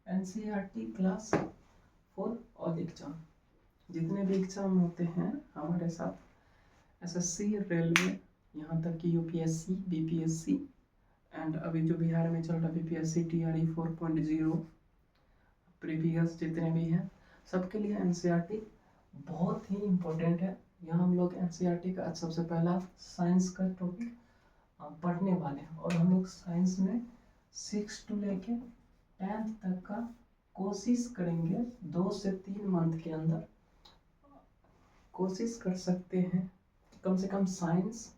NCERT class for all exam. जितने भी exam होते हैं हमारे साथ, एसएससी, रेलवे, यहाँ तक कि यूपीएससी, बीपीएससी एंड अभी जो बिहार में चल रहा बीपीएससी TRE 4.0, प्रीवियस जितने भी हैं सबके लिए एनसीईआरटी बहुत ही इम्पोर्टेंट है। यहाँ हम लोग एनसीईआरटी का सबसे पहला साइंस का टॉपिक पढ़ने वाले हैं और हम लोग साइंस में 6 to लेके 10th तक का कोशिश करेंगे 2 से 3 मंथ के अंदर कोशिश कर सकते हैं कम से कम साइंस,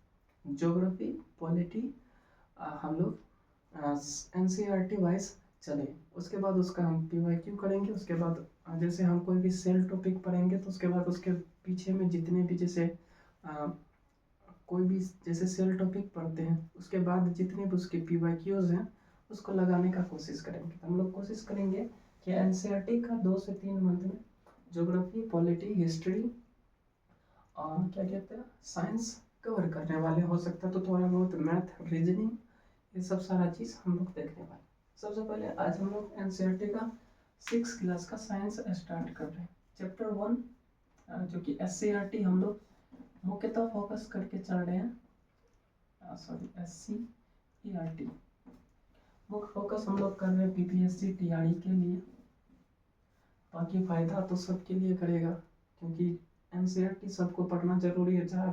ज्योग्राफी, पॉलिटी हम लोग एनसीईआरटी वाइज चले। उसके बाद उसका हम पीवाईक्यू करेंगे। उसके बाद जैसे हम कोई भी सेल टॉपिक पढ़ेंगे तो उसके बाद उसके पीछे में जितने भी जैसे कोई भी जैसे सेल टॉपिक पढ़ते हैं उसके बाद जितने भी उसके पीवाईक्यूज हैं उसको लगाने का कोशिश करेंगे। हम लोग कोशिश करेंगे कि एनसीईआरटी का 2 से 3 मंथ में ज्योग्राफी, पॉलिटी, हिस्ट्री और क्या कहते हैं साइंस कवर करने वाले। हो सकता है तो थोड़ा बहुत मैथ, रीजनिंग, ये सब सारा चीज़ हम लोग देखने वाले। सबसे पहले आज हम लोग एनसीईआरटी का 6th क्लास का साइंस स्टार्ट कर रहे हैं। चैप्टर 1 जो कि एससीईआरटी हम लोग मुख्यतः फोकस करके चल रहे हैं, एससीईआरटी मुख्य फोकस हम लोग कर रहे हैं बीपीएससी TRE के लिए। बाकी फायदा तो सबके लिए करेगा क्योंकि एनसीईआरटी सबको पढ़ना जरूरी है। चाहे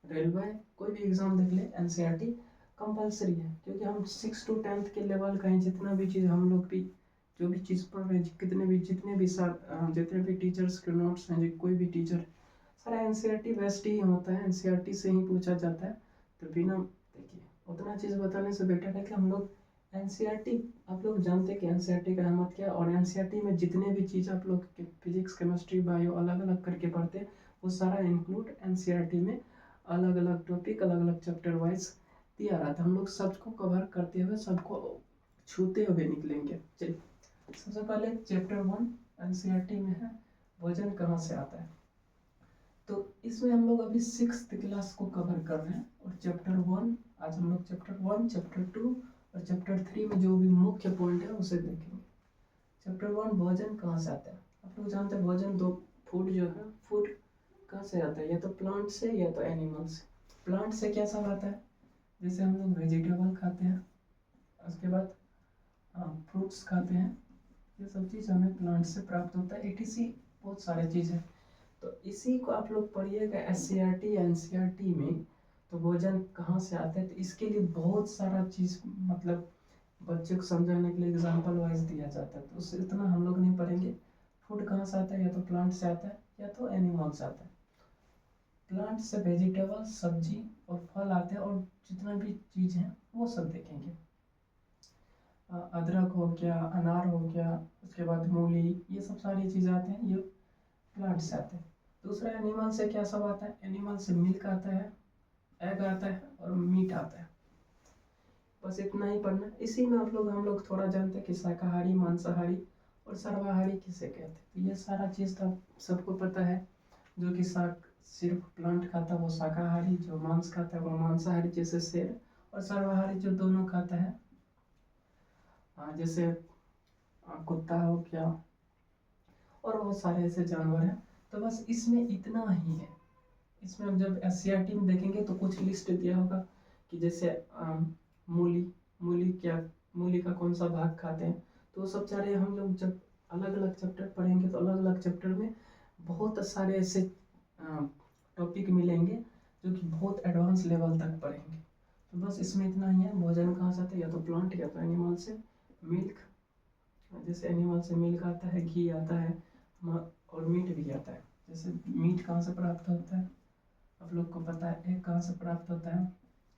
रेलवे कोई भी एग्जाम देख ले एनसीईआरटी कंपलसरी है क्योंकि हम 6 to 10th के लेवल का है। जितना भी चीज़ हम लोग भी जो भी चीज़ पढ़ रहे हैं, जितने भी टीचर्स के नोट्स हैं, कोई भी टीचर सारा एनसीईआरटी बेस्ड ही होता है, एनसीईआरटी से ही पूछा जाता है। तो बिना देखिए उतना चीज़ बताने से बेटर है कि हम लोग एनसीईआरटी, आप लोग जानते हैं कि एनसीईआरटी का अहमियत क्या है और एनसीईआरटी में जितने भी चीज़ आप लोग फिजिक्स, केमिस्ट्री, बायो अलग अलग करके पढ़ते हैं वो सारा इंक्लूड एनसीईआरटी में अलग अलग टॉपिक, अलग अलग चैप्टर वाइज दिया रहा था। हम लोग सबको कवर करते हुए, सबको छूते हुए निकलेंगे। चलिए सबसे पहले चैप्टर 1 एनसीईआरटी में है वजन कहाँ से आता है। तो इसमें हम लोग अभी 6th क्लास को कवर कर रहे हैं और चैप्टर 1 आज हम लोग चैप्टर 1, चैप्टर 2 और चैप्टर 3 में जो भी मुख्य पॉइंट है उसे देखेंगे। चैप्टर 1 भोजन कहाँ से आता है। आप लोग जानते हैं भोजन दो फूड जो है, फूड कहाँ से आता है, या तो प्लांट से या तो एनिमल से। प्लांट से क्या सब आता है, जैसे हम लोग वेजिटेबल खाते हैं, उसके बाद फ्रूट्स खाते हैं, ये सब चीज़ हमें प्लांट से प्राप्त होता है। ETC बहुत सारे चीज़ है। तो इसी को आप लोग पढ़िएगा एससीईआरटी या एनसीईआरटी में। तो भोजन कहाँ से आता है तो इसके लिए बहुत सारा चीज़ मतलब बच्चे को समझाने के लिए एग्जाम्पल वाइज दिया जाता है। तो उससे इतना हम लोग नहीं पढ़ेंगे। फूड कहाँ से आता है, या तो प्लांट से आता है या तो एनिमल से आता है। प्लांट से वेजिटेबल, सब्जी और फल आते हैं और जितना भी चीज़ है वो सब देखेंगे। अदरक हो गया, अनार हो गया, उसके बाद मूली, ये सब सारी चीज़ें आते हैं, ये प्लांट से आते हैं। दूसरा एनिमल से क्या सब आता है, एनिमल से मिल्क आता है, एग आता है और मीट आता है। बस इतना ही पढ़ना। इसी में हम लोग थोड़ा जानते हैं कि शाकाहारी, मांसाहारी और सर्वाहारी किसे कहते हैं। तो ये सारा चीज़ तो सबको पता है। जो कि सिर्फ प्लांट खाता है वो शाकाहारी, जो मांस खाता है वो मांसाहारी जैसे शेर, और सर्वाहारी जो दोनों खाता है जैसे कुत्ता हो गया और बहुत सारे ऐसे जानवर हैं। तो बस इसमें इतना ही है। इसमें हम जब एससीईआरटी में देखेंगे तो कुछ लिस्ट दिया होगा कि जैसे मूली का कौन सा भाग खाते हैं। तो सब सारे हम लोग जब अलग अलग चैप्टर पढ़ेंगे तो अलग अलग चैप्टर में बहुत सारे ऐसे टॉपिक मिलेंगे जो कि बहुत एडवांस लेवल तक पढ़ेंगे। तो बस इसमें इतना ही है। भोजन कहाँ से आता है, या तो प्लांट या तो एनिमल से। मिल्क, जैसे एनिमल से मिल्क आता है, घी आता है और मीट भी आता है। जैसे मीट कहाँ से प्राप्त होता है आप लोग को पता है। एग कहाँ से प्राप्त होता है,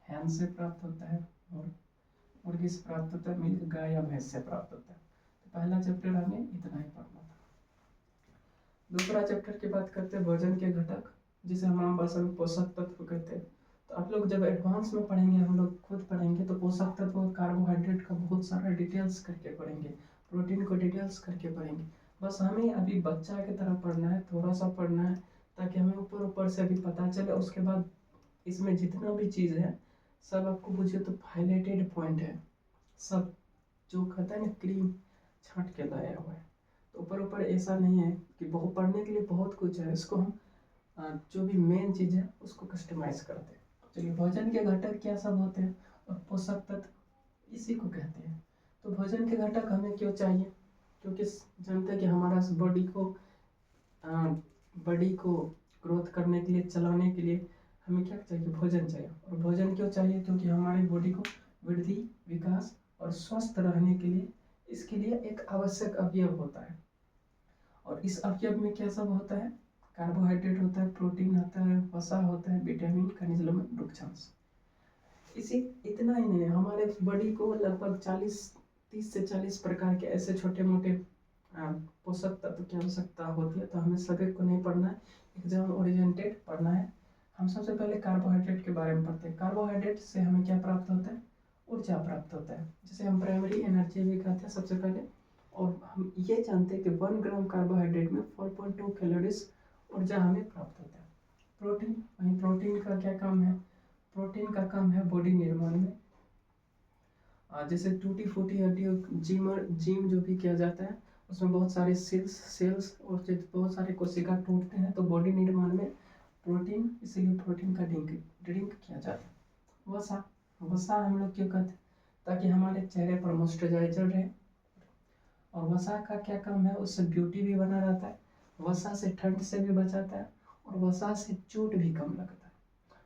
हैन से प्राप्त होता है, और मुर्गी से प्राप्त होता है। मिल्क गाय या भैंस से प्राप्त होता है। तो पहला चैप्टर हमें इतना ही पढ़ना था। दूसरा चैप्टर की बात करते हैं भोजन के घटक, जिसे हम आम भाषा में पोषक तत्व कहते हैं। तो आप लोग जब एडवांस में पढ़ेंगे, हम लोग खुद पढ़ेंगे, तो पोषक तत्व कार्बोहाइड्रेट का बहुत सारा डिटेल्स करके पढ़ेंगे, प्रोटीन को डिटेल्स करके पढ़ेंगे। बस हमें अभी बच्चा की तरह पढ़ना है, थोड़ा सा पढ़ना है ताकि हमें ऊपर ऊपर से अभी पता चले। उसके बाद इसमें जितना भी चीज़ है सब आपको बुझे तो हाईलाइटेड पॉइंट है, सब जो कहता है ना क्रीम छांट के लाया हुआ है। तो ऊपर ऊपर ऐसा नहीं है कि बहुत पढ़ने के लिए बहुत कुछ है, इसको हम जो भी मेन चीज़ है उसको कस्टमाइज करते हैं। चलिए, भोजन के घटक क्या सब होते हैं और पोषक तत्व इसी को कहते हैं। तो भोजन के घटक हमें क्यों चाहिए, क्योंकि जानते हैं कि हमारा बॉडी को ग्रोथ करने के लिए, चलाने के लिए हमें क्या चाहिए, भोजन चाहिए। और भोजन क्यों चाहिए, क्योंकि हमारी बॉडी को वृद्धि, विकास और स्वस्थ रहने के लिए इसके लिए एक आवश्यक अवयव होता है। और इस अवयव में क्या सब होता है, कार्बोहाइड्रेट होता है, प्रोटीन होता है, वसा होता है, विटामिन, खनिज लवण, वृक्षांश। इसी इतना ही नहीं है, हमारे बॉडी को लगभग 30 से 40 प्रकार के ऐसे छोटे मोटे पोषक तत्व की आवश्यकता होती है। तो हमें सभी को नहीं पढ़ना है, एग्जाम ओरिएंटेड पढ़ना है। हम सबसे पहले कार्बोहाइड्रेट के बारे में पढ़ते हैं। कार्बोहाइड्रेट से हमें क्या प्राप्त होता है, ऊर्जा प्राप्त होता है, जिसे हम प्राइमरी एनर्जी भी कहते हैं सबसे पहले। और हम ये जानते हैं कि 1 ग्राम कार्बोहाइड्रेट में 4.2 कैलोरीज ऊर्जा हमें प्राप्त होता है। प्रोटीन, वहीं प्रोटीन का क्या काम है, प्रोटीन का काम है बॉडी निर्माण में। जैसे टूटी फूटी हड्डियों, जिम जो भी किया जाता है उसमें बहुत सारे सेल्स और बहुत सारे कोशिका टूटते हैं, तो बॉडी निर्माण में प्रोटीन, इसीलिए प्रोटीन का ड्रिंक किया जाता है। वसा हम लोग क्यों कहते हैं, ताकि हमारे चेहरे पर मॉइस्चराइजर रहे। और वसा का क्या काम है, उससे ब्यूटी भी बना रहता है, वसा से ठंड से भी बचाता है, और वसा से चोट भी कम लगता है।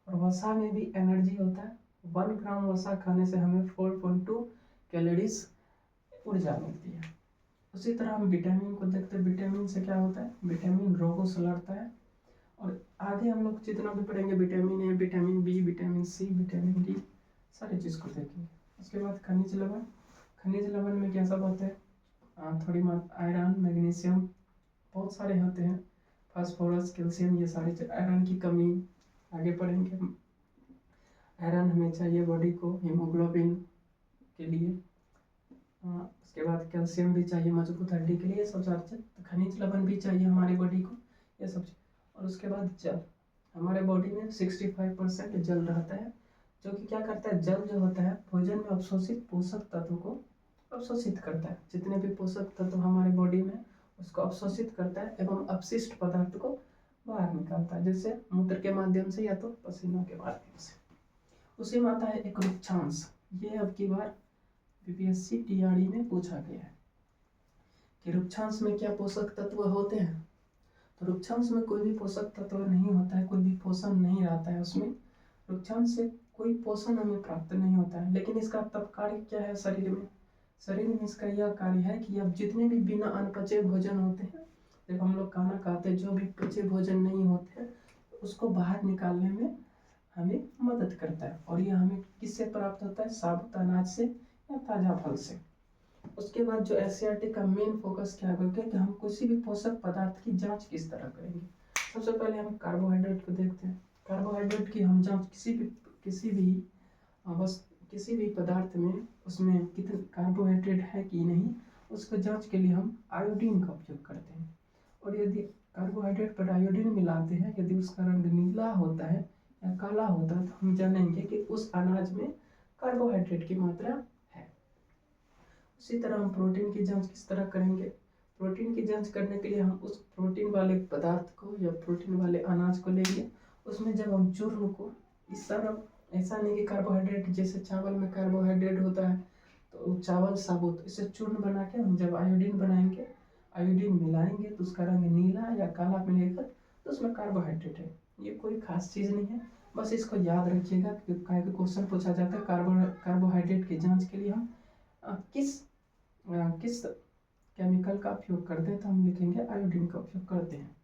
और वसा में भी एनर्जी होता है। 1 ग्राम वसा खाने से हमें 4.2 कैलोरीज ऊर्जा मिलती है। उसी तरह हम विटामिन को देखते हैं। विटामिन से क्या होता है, विटामिन रोगों से लड़ता है। और आगे हम लोग जितना भी पढ़ेंगे, vitamin A, vitamin B, vitamin C, vitamin D, सारी चीज़ को देखेंगे। उसके बाद खनिज लवण। खनिज लवण में क्या सब होते हैं, थोड़ी मात्रा आयरन, मैग्नीशियम, बहुत सारे होते हैं, फास्फोरस, कैल्शियम, ये सारे। आयरन की कमी आगे पढ़ेंगे। आयरन हमें चाहिए बॉडी को हीमोग्लोबिन के लिए। उसके बाद कैल्शियम भी चाहिए मजबूत हड्डी के लिए, सब सारे। तो खनिज लवण भी चाहिए हमारी बॉडी को, ये सब। और उसके बाद जल। हमारे बॉडी में 65% जल रहता है, जो कि क्या करता है, जल जो होता है भोजन में अवशोषित पोषक तत्व को अवशोषित करता है। जितने भी पोषक तत्व हमारे बॉडी में, उसको अवशोषित करता है एवं अपशिष्ट पदार्थ को बाहर निकालता है, जैसे मूत्र के माध्यम से या तो पसीनों के माध्यम से। उसी में आता है एक वृक्षांश। ये अब की बार बीपीएससी टीआरई में पूछा गया है कि वृक्षांश में क्या पोषक तत्व होते हैं। तो वृक्षांश में कोई भी पोषक तत्व नहीं होता है, कोई भी पोषण नहीं रहता है उसमें। वृक्षांश से कोई पोषण हमें प्राप्त नहीं होता है, लेकिन इसका तब कार्य क्या है शरीर में। शरीर में इसका यह कार्य है कि अब जितने भी बिना अनपचे भोजन होते हैं, जब हम लोग खाना खाते हैं, जो भी पचे भोजन नहीं होते हैं, उसको बाहर निकालने में हमें मदद करता है। और यह हमें किससे प्राप्त होता है, साबुत अनाज से या ताज़ा फल से। उसके बाद जो एससीईआरटी का मेन फोकस क्या होगा कि हम किसी भी पोषक पदार्थ की जांच किस तरह करेंगे। सबसे पहले हम कार्बोहाइड्रेट को देखते हैं। कार्बोहाइड्रेट की हम जांच किसी भी पदार्थ में उसमें कितने कार्बोहाइड्रेट है कि नहीं, उसको जांच के लिए हम आयोडीन का उपयोग करते हैं। और यदि कार्बोहाइड्रेट पर आयोडीन मिलाते हैं, यदि उसका रंग नीला होता है या काला होता है, तो हम जानेंगे कि उस अनाज में कार्बोहाइड्रेट की मात्रा है। उसी तरह हम प्रोटीन की जांच किस तरह करेंगे। प्रोटीन की जांच करने के लिए हम उस प्रोटीन वाले पदार्थ को या प्रोटीन वाले अनाज को लेंगे। उसमें जब हम चूर्ण को, इस तरह ऐसा नहीं कि कार्बोहाइड्रेट, जैसे चावल में कार्बोहाइड्रेट होता है तो चावल साबुत, इसे चूर्ण बना के हम जब आयोडीन बनाएंगे, आयोडीन मिलाएंगे तो उसका रंग नीला या काला मिलेगा, तो उसमें कार्बोहाइड्रेट है। ये कोई खास चीज़ नहीं है, बस इसको याद रखिएगा कि क्वेश्चन पूछा जाता है कार्बोहाइड्रेट की जांच के लिए हम किस केमिकल का उपयोग करते हैं, तो हम लिखेंगे आयोडीन का उपयोग करते हैं।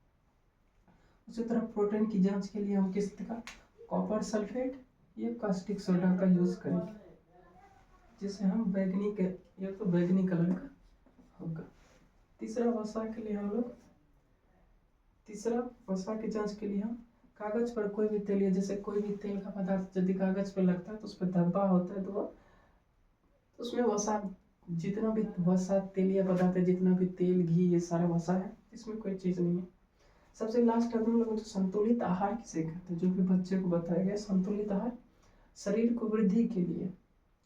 उसी तरह प्रोटीन की जांच के लिए हम किस का, कॉपर सल्फेट या कास्टिक सोडा का यूज करेंगे, जिसे हम बैगनी कलर का होगा। तीसरा वसा की जांच के लिए हम कागज पर कोई भी तेल, जैसे कोई भी तेल का पदार्थ यदि कागज पर लगता है तो उस पर धब्बा होता है, तो उसमें वसा, जितना भी वसा तेलीय पदार्थ है, जितना भी तेल, घी, ये सारा वसा है, इसमें कोई चीज़ नहीं है। सबसे लास्ट हम लोग संतुलित आहार किसे कहते हैं, जो कि बच्चे को बताया गया। संतुलित आहार शरीर को वृद्धि के लिए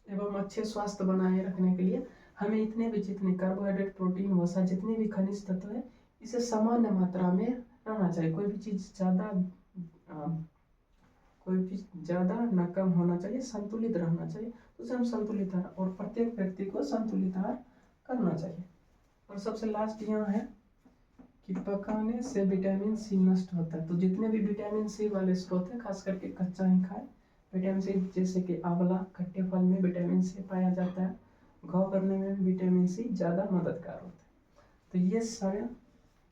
एवं अच्छे स्वास्थ्य बनाए रखने के लिए हमें इतने भी जितने कार्बोहाइड्रेट, प्रोटीन, वसा, जितने भी खनिज तत्व है इसे सामान्य मात्रा में रहना चाहिए। कोई भी चीज़ ज़्यादा न कम होना चाहिए, संतुलित रहना चाहिए। तो उसे हम संतुलित आहार, और प्रत्येक व्यक्ति को संतुलित आहार करना चाहिए। और सबसे लास्ट यहाँ है कि पकाने से विटामिन सी नष्ट होता है। तो जितने भी विटामिन सी वाले स्रोत हैं, खास करके कच्चा ही खाए। विटामिन सी जैसे कि आंवला, खट्टे फल में विटामिन सी पाया जाता है। घाव करने में भी विटामिन सी ज़्यादा मददगार होता है। तो ये सारे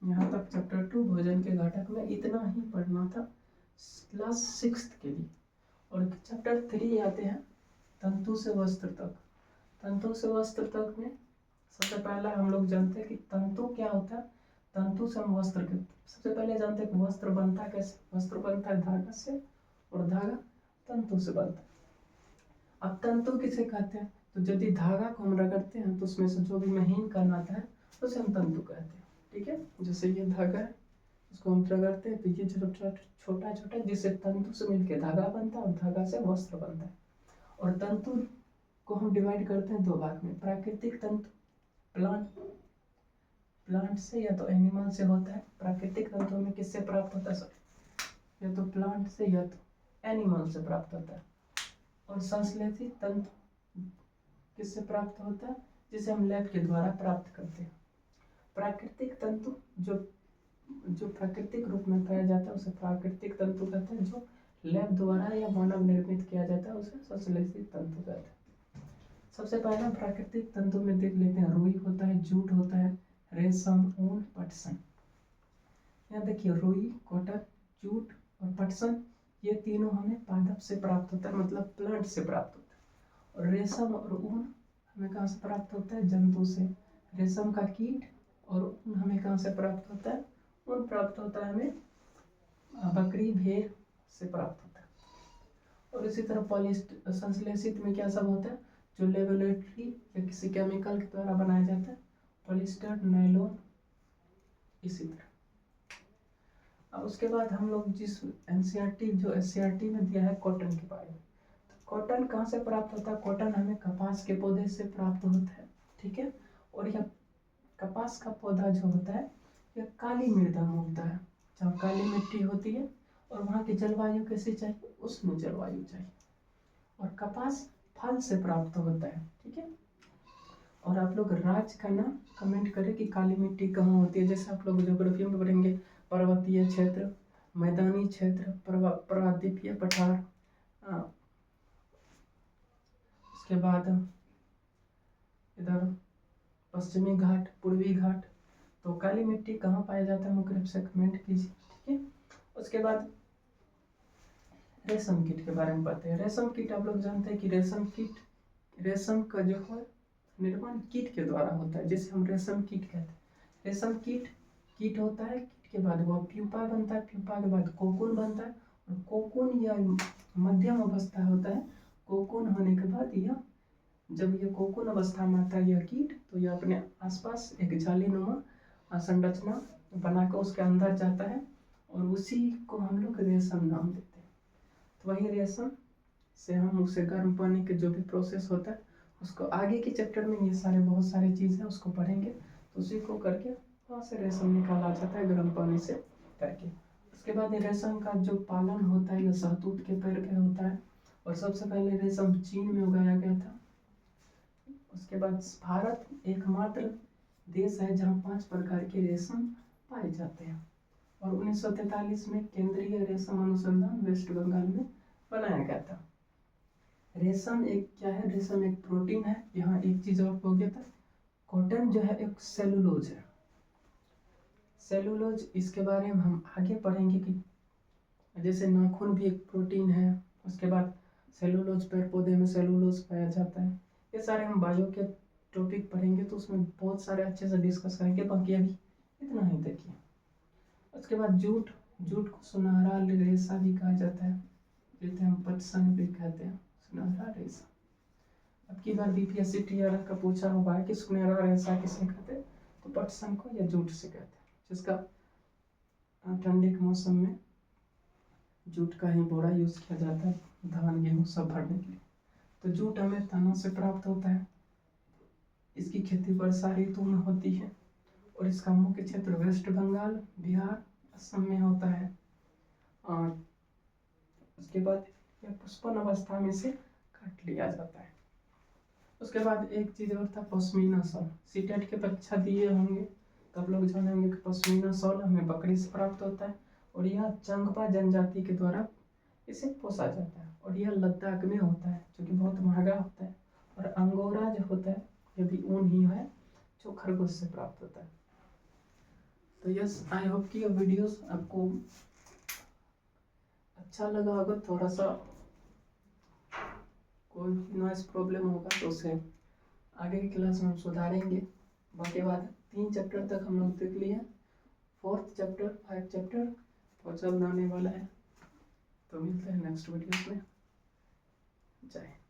यहाँ तक चैप्टर 2 भोजन के घटक में इतना ही पढ़ना था क्लास 6 के लिए। और चैप्टर 3 आते हैं तंतु से वस्त्र तक। तंतु से वस्त्र तक में सबसे पहला हम लोग जानते हैं कि तंतु क्या होता है। तंतु से हम वस्त्र के सबसे पहले जानते हैं कि वस्त्र बनता है कैसे। वस्त्र बनता है धागा से, और धागा तंतु से बनता है। अब तंतु किसे कहते हैं, तो यदि धागा को हम रगड़ते हैं तो उसमें से जो भी महीन कण आता है उसे हम तंतु कहते हैं। ठीक है, जैसे ये धागा है, उसको हम रगड़ते हैं तो ये छोटा छोटा जिससे तंतु से मिलकर धागा बनता है, और धागा से वस्त्र बनता है। और तंतु को हम डिवाइड करते हैं 2 भाग में। प्राकृतिक तंतु प्लांट से या तो एनिमल से होता है। प्राकृतिक तंतु में किससे प्राप्त होता है, या तो प्लांट से या तो एनिमल से प्राप्त होता है। और संश्लेषित तंतु किससे प्राप्त होता है, जिसे हम लैब के द्वारा प्राप्त करते हैं। प्राकृतिक तंतु जो प्राकृतिक रूप में पाया जाता है उसे प्राकृतिक तंतु कहते हैं। जो लैब द्वारा या मानव निर्मित किया जाता है उसे संश्लेषित तंतु कहते हैं। सबसे पहला प्राकृतिक तंतु में देख लेते हैं। रुई होता है, जूट होता है, रेशम, ऊन, पटसन। यहाँ देखिए रुई, कॉटन, जूट और पटसन, ये तीनों हमें पादप से प्राप्त होता है, मतलब प्लांट से प्राप्त होता है। और रेशम और ऊन हमें कहाँ से प्राप्त होता है, जंतु से। रेशम का कीट और ऊन हमें कहाँ से प्राप्त होता है, ऊन प्राप्त होता है हमें बकरी, भेड़ से प्राप्त होता है। और इसी तरह पॉलिस्टर संश्लेषित में क्या सब होता है, जो लेबोरेटरी या किसी केमिकल के द्वारा बनाया जाता है, पॉलिस्टर, नायलॉन, इसी तरह। अब उसके बाद हम लोग जिस एनसीईआरटी में दिया है कॉटन के बारे में। तो कॉटन कहाँ से प्राप्त होता है, कॉटन हमें कपास के पौधे से प्राप्त होता है। ठीक है, और यह कपास का पौधा जो होता है यह काली मृदा में उगता है, जहाँ काली मिट्टी होती है। और वहाँ की जलवायु कैसी चाहिए, उष्ण जलवायु चाहिए। और कपास फल से प्राप्त होता है। ठीक है, और आप लोग राज्य का नाम कमेंट करें कि काली मिट्टी कहाँ होती है। जैसे आप लोग ज्योग्राफी में पढ़ेंगे, पर्वतीय क्षेत्र, मैदानी क्षेत्र, पर्वतीय पठार, उसके बाद इधर पश्चिमी घाट, पूर्वी घाट। तो काली मिट्टी कहाँ पाया जाता है मुख्य रूप से कमेंट कीजिए। ठीक है, उसके बाद रेशम कीट के बारे में पढ़ते हैं। रेशम कीट आप लोग जानते हैं कि रेशम का जो है निर्माण कीट के द्वारा होता है, जिसे हम रेशम कीट कहते हैं। रेशम कीट होता है, कीट के बाद वह प्यूपा बनता है, प्यूपा के बाद कोकून बनता है। और कोकून या मध्यम अवस्था होता है। कोकून होने के बाद यह जब ये कोकून अवस्था में आता है यह कीट, तो यह अपने आसपास एक जालीनुमा संरचना बनाकर उसके अंदर जाता है, और उसी को हम लोग रेशम नाम देते हैं। तो वही रेशम से हम उसे गर्म पानी के जो भी प्रोसेस होता है उसको आगे के चैप्टर में ये बहुत सारे चीज़ है उसको पढ़ेंगे। तो उसी को करके वहाँ से रेशम निकाला जाता है गर्म पानी से करके। उसके बाद रेशम का जो पालन होता है यह शहतूत के पेड़ पे होता है। और सबसे पहले रेशम चीन में उगाया गया था। उसके बाद भारत एकमात्र देश है जहाँ 5 प्रकार के रेशम पाए जाते हैं। और 1943 में केंद्रीय रेशम अनुसंधान वेस्ट बंगाल में बनाया गया था। रेशम एक क्या है, रेशम एक प्रोटीन है। यहाँ एक चीज और हो गया था, कॉटन जो है एक सेलुलोज है। सेलुलोज इसके बारे में हम आगे पढ़ेंगे कि जैसे नाखून भी एक प्रोटीन है। उसके बाद सेलुलोज, पेड़ पौधे में सेलुलोज पाया जाता है। ये सारे हम बायो के टॉपिक पढ़ेंगे तो उसमें बहुत सारे अच्छे से डिस्कस करेंगे। बाकी अभी इतना ही देखिए। उसके बाद जूट को सुनहरा रेशा भी कहा जाता है, जिसे हम पटसन भी कहते हैं, सुनहरा रेशा। अब की बार बीपीएससी टीआरएफ का पूछा हुआ है कि सुनहरा रेशा किसे कहते हैं, तो पटसन को या जूट से कहते हैं, जिसका ठंडे के मौसम में जूट का ही बोरा यूज किया जाता है धान गेहूँ सब भरने के लिए। तो जूट हमें तनों से प्राप्त होता है। इसकी खेती वर्षा ऋतु में होती है और इसका मुख्य क्षेत्र वेस्ट बंगाल, बिहार, असम में होता है। और उसके बाद यह पुष्पन अवस्था में से काट लिया जाता है। उसके बाद एक चीज और था, पश्मीना शॉल। सीटेट के परीक्षा दिए होंगे तो आप लोग जानेंगे कि पश्मीना शॉल हमें बकरी से प्राप्त होता है और यह चंगपा जनजाति के द्वारा इसे पोसा जाता है और यह लद्दाख में होता है जो कि बहुत महंगा होता है। और अंगोरा जो होता है यह भी ऊन ही है जो खरगोश से प्राप्त होता है। तो यस, आई होप कि ये वीडियोस आपको अच्छा लगा होगा। थोड़ा सा कोई नॉइस प्रॉब्लम होगा तो उसे आगे की क्लास में हम सुधारेंगे। बाकी बात 3 चैप्टर तक हम लोग देख लिए। 4th चैप्टर 5 चैप्टर और जल्द आने वाला है। तो मिलते हैं नेक्स्ट वीडियो में। जय हिंद।